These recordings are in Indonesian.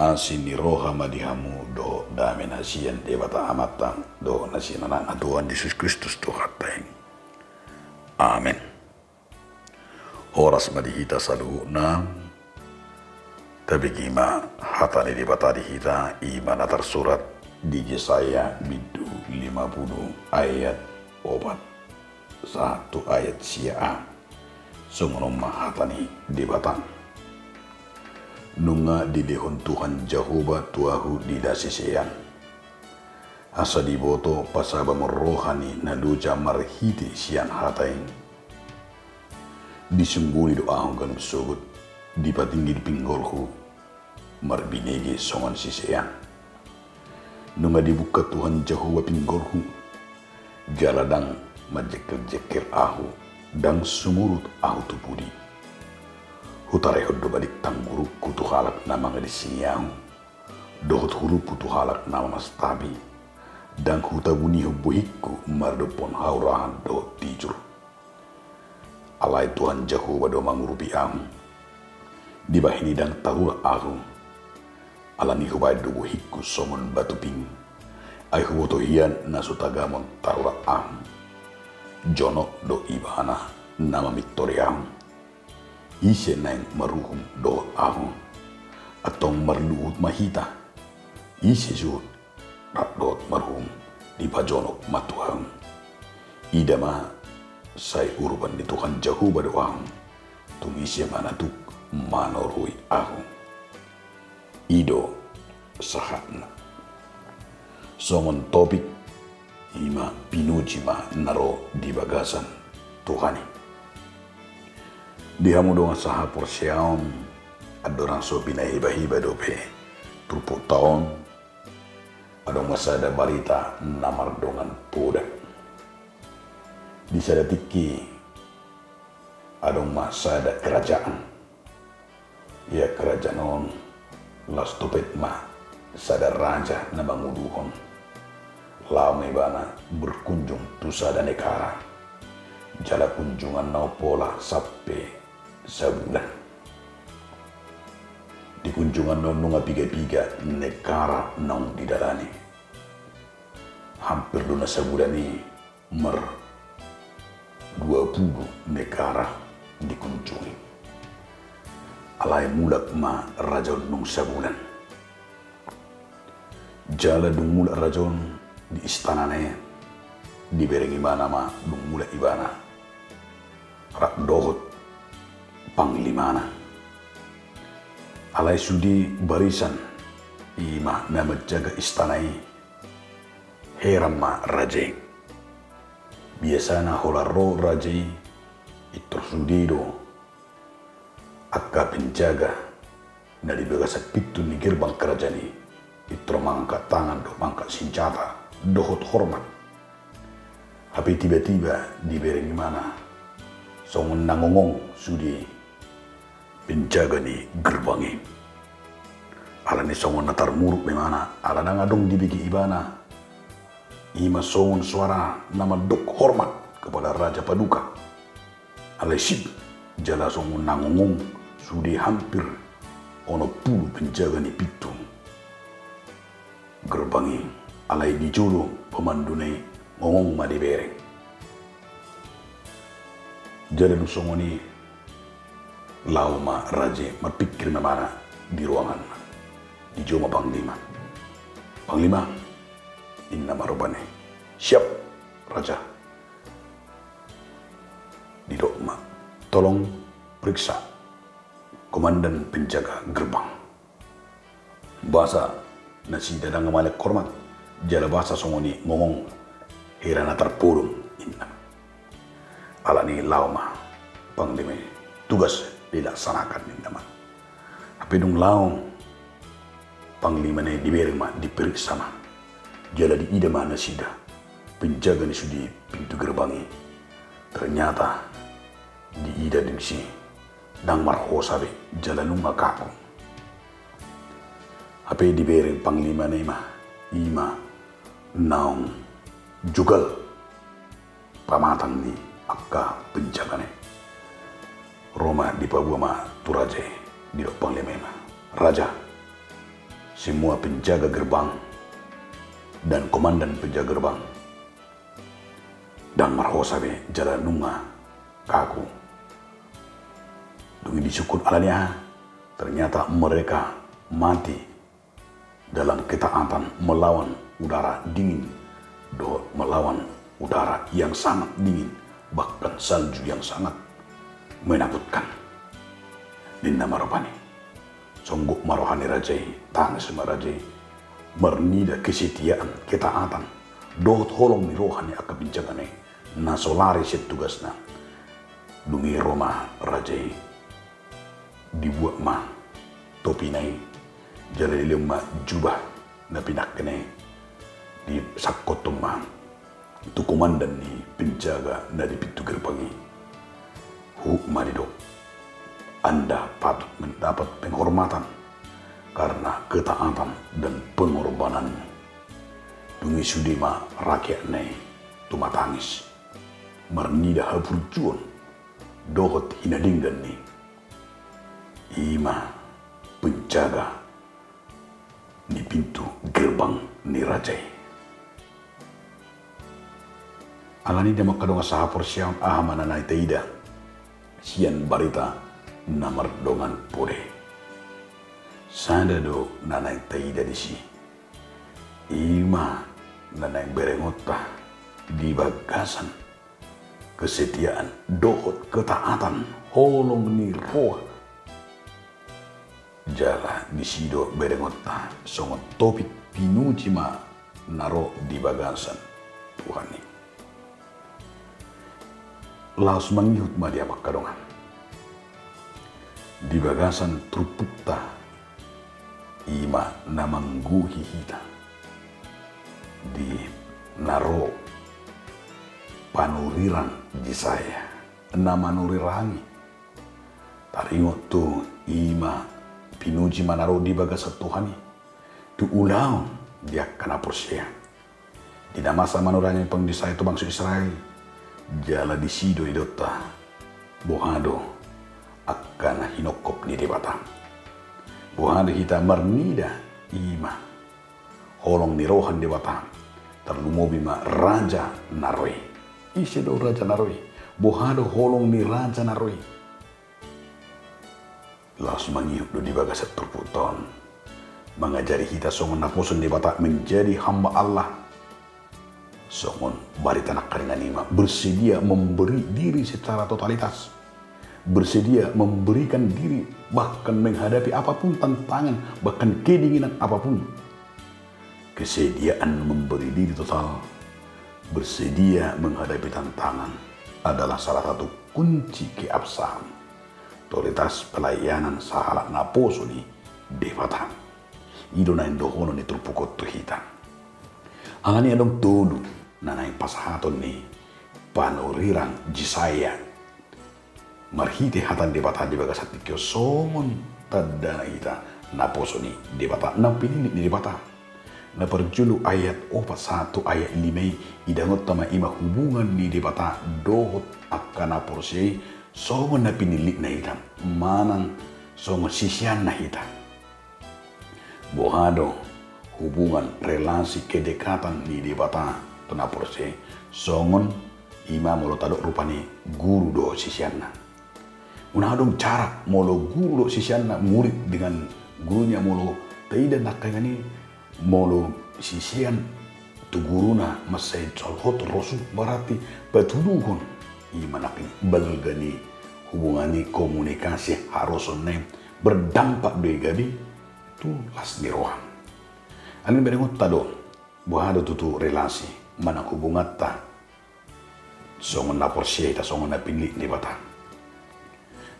asini roha madihamu do dame nasian debata amatang do nasianan Tuhan Yesus Kristus do hateng. Amin. Horas madihita saluhna tapi gima hatani debata dihita iman atar surat di Yesaya bidu 50 ayat 1 ayat sia sungunong mahatani debatan nunga dilihon Tuhan Jehovah tuahu didasiseyan asa diboto pasaba merohani naluja marhiti sian hatain disungguni doahong ganum sugut dipatinggi di pinggolhu marbinegi songan siseyan nunga dibuka Tuhan Jehovah pinggolhu jaladang majekel-jekel ahu dang sumurut ahu tupudi hutare hoddo balik tangguru kutu halak nama ngadisiyahu dohot hulu putu halak nama mastabi dang hutabuni hubbuhikku mardopon haurahan do tijur alai Tuhan Jehovah do mangurupi ahu dibahini dang tarura ahu alani hubai dubu hikku somon batu ping ai huboto hian nasutagamon tarura ahu jono do ibana nama Victoriam ise naing maruhum do ahu atong marluut mahita ise jut rapdot maruhum di pajonok matuang idama say urban di Tuhan Jehovah doang tung ise manatuk manorui ahu ido sahatna somon topik ima pinuji ma naro di bagasan Tuhani. Dihamu donga saha porsiaon adorang so pinahiba-hiba dope trupo taon adong masada barita namar dongan poda. Di sada tiki adong masada kerajaan. Ya kerajaan on las topet ma sada raja na banguduhon. Lama ibana berkunjung tusa dan negara jala kunjungan nau pola sampai sebulan di kunjungan nau nunga piga-piga negara nau didalani hampir duna sebulan ini 20 negara dikunjungi alai mulak ma raja nung sebulan jala dung mulak rajon di istanane di bereng ibana ma dung mula ibana rak dohot panglimana alai sudi barisan ima nama jaga istanai heram ma raje biasana hola ro raje itu sudido akka penjaga dari bagasa pitu ni gerbang kerajaan itu mangkat tangan do mangkat senjata dohot hormat. Tapi tiba-tiba di bereng mana songon nangongong sudi penjaga ni gerbangi. Ala ni songon natar muruk memana ala nangadong dibigi ibana. Ima songon suara nama dok hormat kepada Raja Paduka. Ala sip jala songon nangongong sudi hampir ono puluh penjaga ni pitu. Gerbangi alai dijulu pemandunai ngomong ma di bereng. Jadi nusongoni lau ma raje mapikir memana di ruangan di joma panglima. Panglima inna marubane siap raja. Di dokma tolong periksa komandan penjaga gerbang. Bahasa nasi dadang malek kormat jala bahasa songoni ngomong hirana terpurung inna alani lauma panglima tugas dilaksanakan inna man tapi dung lau panglima ne diberi ma diperiksa ma jala di ida mana sida penjaga ni sudi pintu gerbangi ternyata di ida dingsi dang marhosabe jala nunga kaku tapi diberi panglima ne ma ima naung jugal pamatang ni akka penjagane Roma di Papua ma turaje di panglima raja semua penjaga gerbang dan komandan penjaga gerbang dan marhosabe jala nunga kaku dungi disukun alanya. Ternyata mereka mati dalam ketaatan melawan udara dingin, melawan udara yang sangat dingin, bahkan salju yang sangat menakutkan. Dinna marupani songguk marohani rajai tangis marajai mernida kesetiaan ketaatan dohot holong ni rohani akabincangane nasolari set tugasna dungi Roma rajai dibuat ma topi nai jala lima jubah na pinakkene di sakkotong ma itu komandan ni penjaga na di pintu gerbang marido. Anda patut mendapat penghormatan karena ketaatan dan pengorbananmu. Dungi sudima rakyat ne tumatangis mernida haburjuan dohot hinadinggan ni ima penjaga di pintu gerbang ni rajai. Alani dia makadonga sahapor siam ahamana na itaida sian barita namar dongan pore. Sanda do nanay taida di si. Ima nanay berengota di bagasan kesetiaan dohot ketaatan holong ni roh. Jala di sido berengota songot topik pinuji ma naro di bagasan Tuhan ni. Laos mangihut ma dia makadongan. Di bagasan trupukta ima namangguhi hita di naro panuriran di saya namanurirangi taringo tu ima pinuji manaro di bagasan Tuhani tu ulang dia kana persia di masa manuranya pang di saya tu bangsa Israel jala di sido idota bohado akan hinokop ni debata. Buhan kita mernida ima holong ni rohan debata terlumobi ma raja naroi isedo raja naroi buhado holong ni raja naroi las mangiuk do di bagasat terputon mengajari kita songon naposun debata menjadi hamba Allah songon barita nakaringan ima bersedia memberi diri secara totalitas, bersedia memberikan diri bahkan menghadapi apapun tantangan bahkan kedinginan apapun. Kesediaan memberi diri total, bersedia menghadapi tantangan adalah salah satu kunci keabsahan otoritas pelayanan sahala naposo ni debata idona indohono ni turpukot tuhita angani adong tulu nanay pasahaton ni panurirang jisaya marhite hatan debata di bagasat tikyo somon tadana ita naposo ni debata na pinili ni debata na perjulu ayat 1 ayat 5 idangot tama ima hubungan ni debata dohot akan naporsi somon na pinili na ita manang somon sisyan na ita bohado hubungan relasi kedekatan ni debata to naporsi songon ima molotado rupani guru do sisyan na unahadong cara molo guru do sisyan na murid dengan gurunya molo taida nakangani molo sisian tu guruna masay solhot rosu berarti patuluhon imanakin balgani hubungani komunikasi harus berdampak begadi tu las nirohan anin berengot tado buhado tutu relasi mana hubungan ta songon naporsia ita songon napinli di bata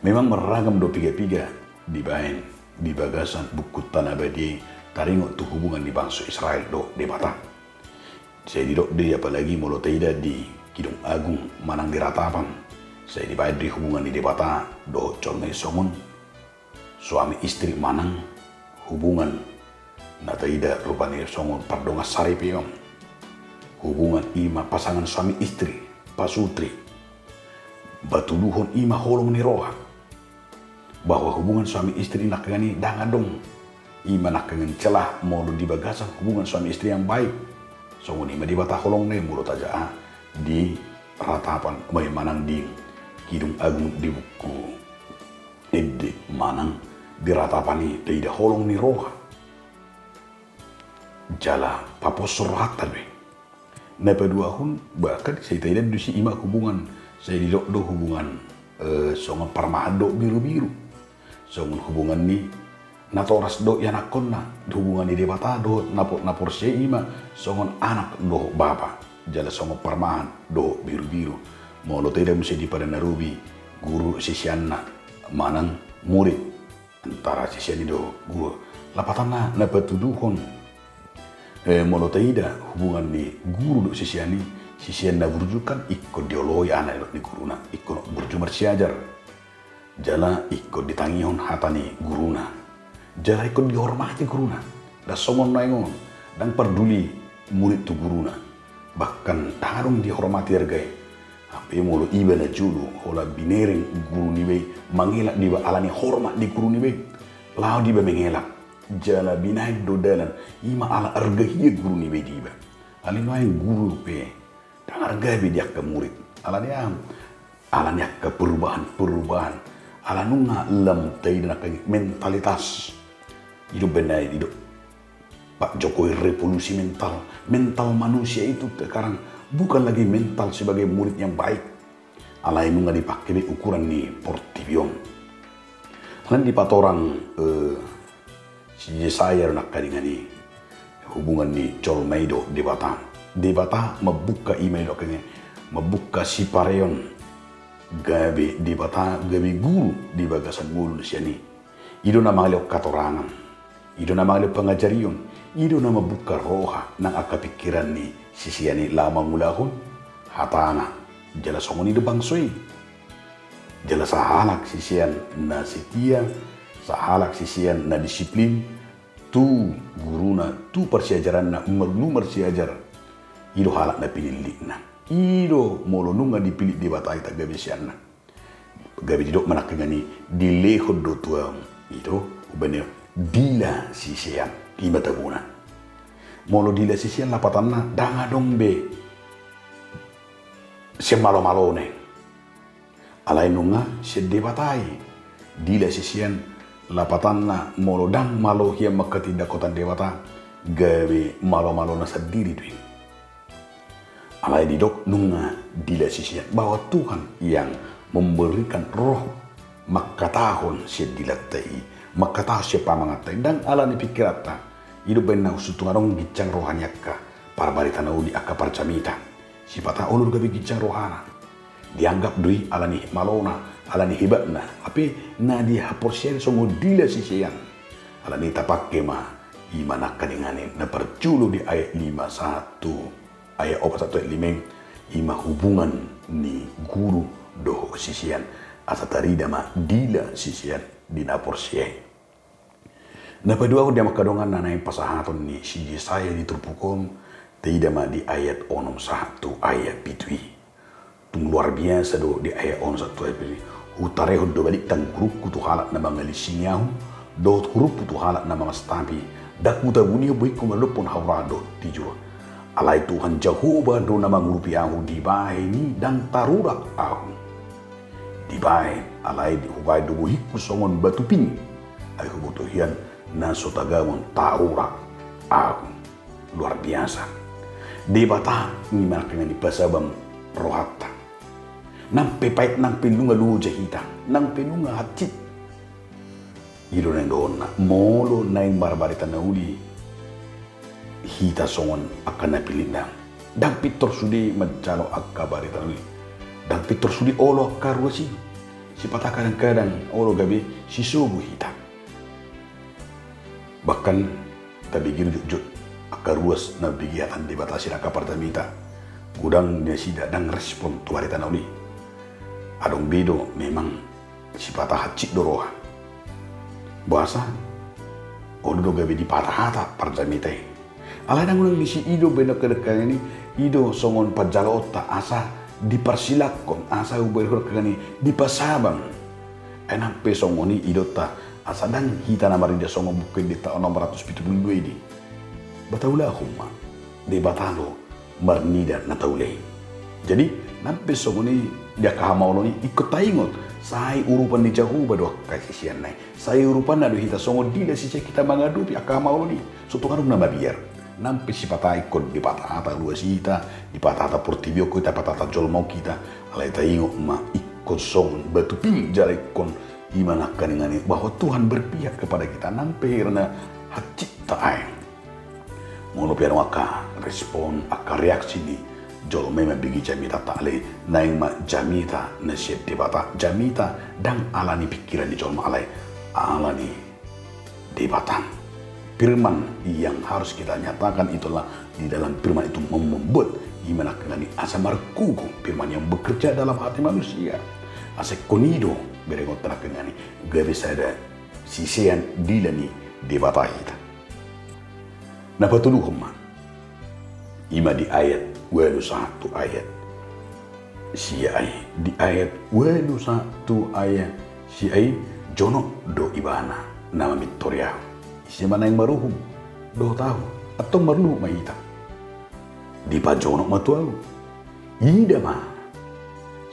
memang meragam do piga-piga di bain di bagasan buku tanah badi taringo tu hubungan di bangsa Israel do debata. Saya didok dia apalagi molo taida di Kidung Agung manang diratapan. Saya dibayar di hubungan di debata do conge songon suami istri manang hubungan na taida rupanya songon pardonga saripiyong hubungan ima pasangan suami istri pasutri batuluhon ima holong ni roha bahwa hubungan suami istri nakagani dangadong Imanak kengen celah molo di bagasan hubungan suami istri yang baik. Songoni ma di bata holong ne mulut aja di ratapan may manang di kidung agung di buku ede manang di ratapani tidak holong ni roha jala papos rohat tabe na pedua hun bahkan saya tidak dusi ima hubungan saya didok do hubungan songon parmahado biru-biru songon hubungan ni natoras do yanakonna hubungan ni debata do napor saya ima songon anak do bapa jala songon parmahan do biru-biru molo tidak mesti di pada narubi guru sisyanna manang murid antara sisyan do guru lapatana na petuduhon molo tidak hubungan ni guru do sisyan na burjukan ikut dioloi anak do ni guruna ikut burju mersiajar jala ikut ditangihon hatani guruna jala ikut dihormati guruna da somon naingon dan peduli murid tu guruna bahkan tarung dihormati hargai ape molo iba na julu hola binereng guru ni be mangelak diba alani hormat di guru ni be lao diba mengelak jala binai dodalan ima ala arga hiya guru ni be diba alin wae guru pe dan arga be dia ke murid alani ke perubahan ala nunga lam tay na mentalitas hidup benai hidup Pak Jokowi revolusi mental manusia itu sekarang bukan lagi mental sebagai murid yang baik alai nunga dipakai ukuran ni portibion lan di patorang si saya nak dengan ni hubungan ni colmeido di bata membuka email dokenya membuka si pareon gabi di bata gabi guru di bagasan guru siani ido nama leo katorangan ido nama leo pengajarion ido nama buka roha nang akapikiran ni sisiani lama mulahun hatana jala songoni de bangsoi jala sahalak sisian na setia sahalak sisian na disiplin tu guruna tu persiajaran na umur persiajar ido halak na pilih na ido molo nunga dipilih di batai tak gabi sian na gabi didok manakengani dilehod do tuam ido ubane dila sisian lima tabunan molo dila sisian lapatanna danga dombe si malo-malo ne alai nunga si debatai dila sisian lapatanna molo dang malo hiya makati dakotan debata gawe malo-malo na sendiri tuh alai didok nunga dila sisian bahwa Tuhan yang memberikan roh makatahon si dilatai makatah si pamangatai dan alani pikirata hidup benang sutungarong gicang rohaniakka para barita naudi akka parcamita si patah ulur gabi gicang rohana dianggap dui alani malona alani hibatna tapi na dia porsian songo dila sisian alani tapakke ma imana kadingane na perculu di ayat 51 ayat 1 ima hubungan ni guru do sisian asa tarida ma dila sisian di na porsian na pedua dia makadongan nanay pasahaton ni si saya diterpukom tidak ma di ayat 1 ayat pitui tung luar biasa do di ayat 1 ayat pitui utarehod do balik tang grup kutu halak na mga lisinyahu do grup kutu halak na mga stabi dak muta bunio boy kumalupon haurado tijur alai Tuhan Jehovah do na mga grupi ahu di bahay ni dan tarurak ahu di bahay alai di hubay do buhik kusongon batuping ay hubutuhian na sotagamon tarurak aku luar biasa di bata ni malaking ni pasabang rohata nang pepait nang pinunga luja hita nang pinunga hatit iro na doon na molo na yung barbarita na uli hita songon akan napilin na dang pitor sudi madjalo akka barita na uli dang pitor sudi olo akka ruasi si patah kadang-kadang olo gabi si subuh hita bahkan tabigir jujut akar ruas na bigiatan dibatasi na kapartamita gudang dia sida dang respon tu barita na uli adong bido memang si patah hacik doroha bahasa odo gabe di patah hata partamita ala dang ulang disi ido benak kedekan ini ido songon pajala otak asa dipersilakon asa uber kegani dipasabang enak pesongoni ido ta asadang hita na marinda songo bukin di tahun 672 ini. Bataulah humma de batalo marnida na taulay. Jadi nampe songo ni dia kahamaulo ni ikut taingot sai urupan di jauh bado kasisian nai. Sai urupan na do hita songo dila si kita mangadupi akahamaulo ni. Sutukarung na mabiar. Nampe si patah ikut di patah ata luas kita, di patah ata portibio kita, patah ata jolmau kita. Alai taingot ma ikut song batu ping jale kon imanakan dengan bahwa Tuhan berpihak kepada kita nampe karena hak cipta ai. Mono pian waka respon aka reaksi ni jolo mema bigi jamita ta'ale naing ma jamita na siap debata jamita dan alani pikiran di jolo alai alani debatan. Firman yang harus kita nyatakan itulah di dalam firman itu membuat gimana kenani asa markuku firman yang bekerja dalam hati manusia asa konido berengot terak kenani gak bisa ada sisian dilani debata kita. Nah patuluh man ima di ayat welu satu ayat siai di ayat welu satu ayat siai jono do ibana nama Victoria isi mana yang maruhum do tahu atau merlu maita di pajono matualu ida mah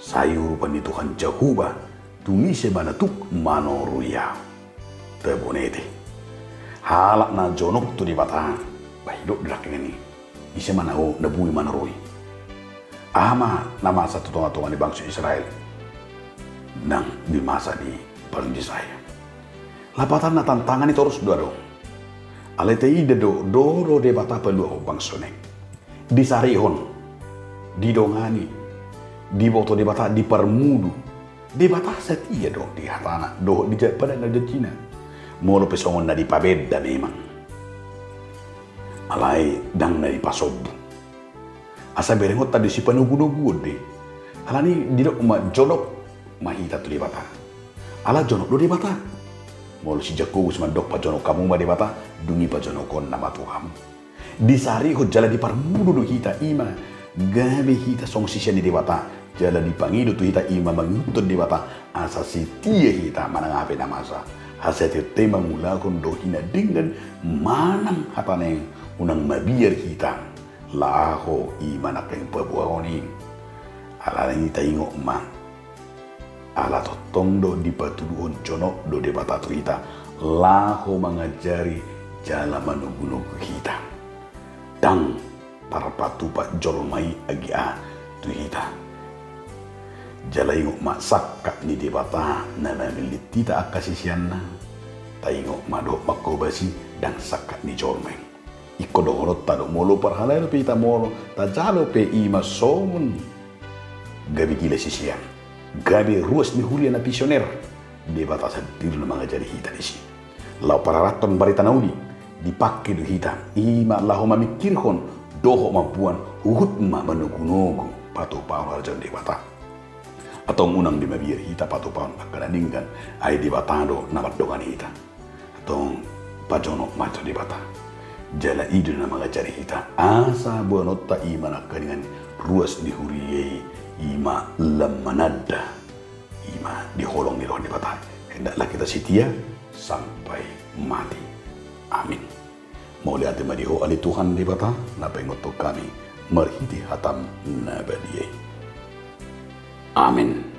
sayur pani Tuhan Jahuba tumise banatuk manoruya tebonete halak na jonok tu di batahan bahidok dilak ini isi mana o nabui manaroi ama nama satu tonga-tonga di bangsa Israel nang di masa di paling saya lapatan na tantangan itu terus dua dong aletei dedo doro de bata pelua bangsa nek di sarihon di dongani di boto di bata di permudu di bata setia do di hatana do di pada na de Cina molo pesongon na di pabeda memang alai dang na di pasob asa berengot tadi si panugu-nugu de alani di dok ma jonok mahita tu di bata ala jonok do di bata molo si jago usman dok pa jonok kamu ma di bata dungi pa jonok kon nama Tuhan di sari ho jala di parmudu do hita ima gabe hita song sisian di bata jala di pangido tu hita ima mangutut di bata asa si tia hita manangape namasa hasati tema mula kon do hina dengan manang hatane unang mabiar hita laho ima nakeng pabuahoni ala ni taingo ma ala totong do di patuduhon jonok do de bata tu hita laho mengajari jala manugu-nugu hita dan para patupa jolmai agi a tu hita jala ingo ma sakka ni de bata na militita akasisianna taingo ma do makobasi dan sakka ni jolmai iko dohorot tado molo parhalal pe ita molo ta jalo pe ima somun gabi gila sisian gabi ruas ni hulia na pisioner de batasan tiru na mga jari hita disi lau pararaton barita naudi dipakai do hita ima lahu mamikirhon doho mampuan uhut ma manugunugu pato paul harjan de bata atau unang di mabir hita pato paul akadaningkan ay de batado namat dongan hita atau pajono mato de bata jala idu na mga jari hita asa buanota ima nakaningan ruas di huriyei ima lamanada ima diholong di roh di bata hendaklah kita setia sampai mati amin mau lihat madiho ali Tuhan di bata napengoto kami merhiti hatam nabadiyai amin.